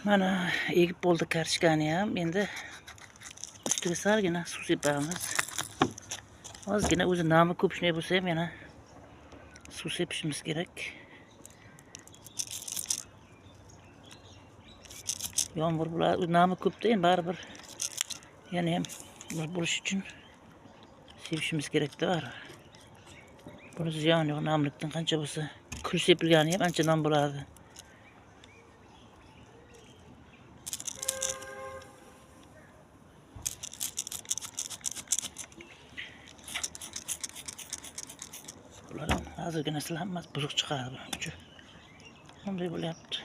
Mana egib bo'ldi kartoshkani ham. Endi ustiga salgina suv sepamiz. Ozgina o'zi nami ko'p shunday bo'lsa ham yana suv sepishimiz kerak. Yomg'ir bo'ladi, nami ko'pda endi baribir yana ham bo'lish uchun sepishimiz kerakda baribir. Buni ziyon yo'q, namlikdan qancha bo'lsa, kul sepilgani ham ancha nam bo'ladi. Bular hozirgi narsalar hammasi buzuq chiqadi buning uchun. Bunday bo'lyapti.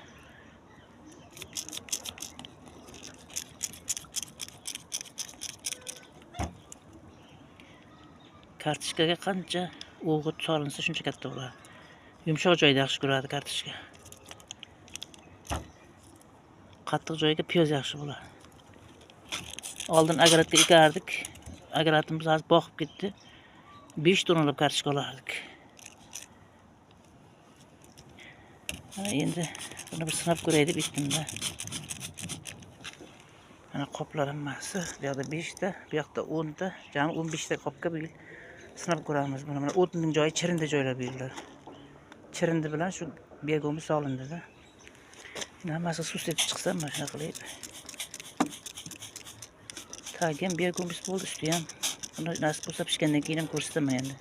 Kartoshkaga qancha o'g'it solinsa shuncha katta bo'ladi. Yumshoq joyda yaxshi ko'radi kartoshka. Qattiq joyga piyoz yaxshi bo'ladi. Oldin agratga ekardik. Agratimiz hozir boqib ketdi. 5 tonnalab kartoshka olardik. Endi buni bir sinab ko'ray deb istimda. Mana qoplar hammasi. Bu yoqda 5 ta, bu yoqda 10 ta, jami 15 ta qopga bu yil sinab ko'ramiz. Mana o'tning joyi chirindi joylar bu yillar. Chirindi bilan shu begomi solindi-da. Hammasi suv sepib chiqsam mana shunaqa qilib. Tagim begomis bo'ldi, usti ham. Buni nasib bo'lsa pishgandan keyin ham ko'rsataman endi.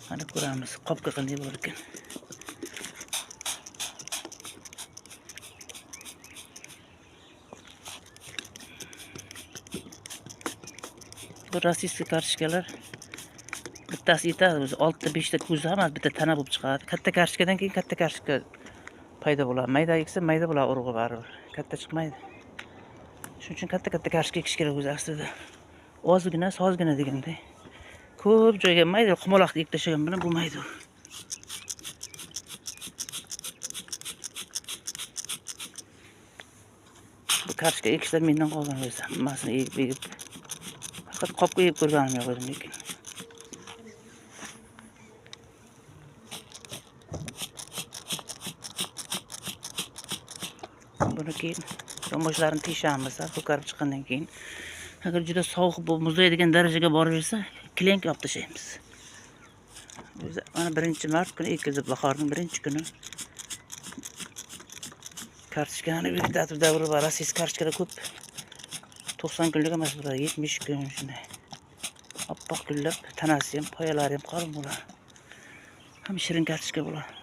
Mana ko'ramiz, qopga qanday bo'lar ekan. Bu rossiyskiy kartoshkalar bittasi yetadi o'zi 6 ta 5 ta ko'zi hammasi bitta tana bo'lib chiqadi. Katta kartoshkadan keyin katta kartoshka paydo bo'ladi. Mayda eksa mayda bo'ladi urug'i baribir. Katta chiqmaydi. Shuning uchun katta kartoshka ekish kerak o'zi aslida. Ozgina, sozgina deganday. Ko'p joyga mayda qumaloqni ekib tashlagan bilan bo'lmaydi. Bu kartoshka ekishlar mendan qolgan o'zi. Hammasini egib faqat qopga egib ko'rganim yo'q o'zim lekin. Buni keyin yomg'irlarni teshamiz, ko'karib chiqqandan keyin. Agar juda sovuq bo'lib muzlaydigan darajaga borib bersa, klenk olib tashlaymiz. O'zi mana 1-mart kuni ekildi, bahorning 1-kuni. Kartoshkani vegetativ davri va rossiyskiy kartoshkalar ko'p. 90 kunlik emas, 70 kun shunday. Oppoq gullab, tanasi ham, poyalari ham qalin bo'ladi. Ham shirin kartoshka bo'ladi.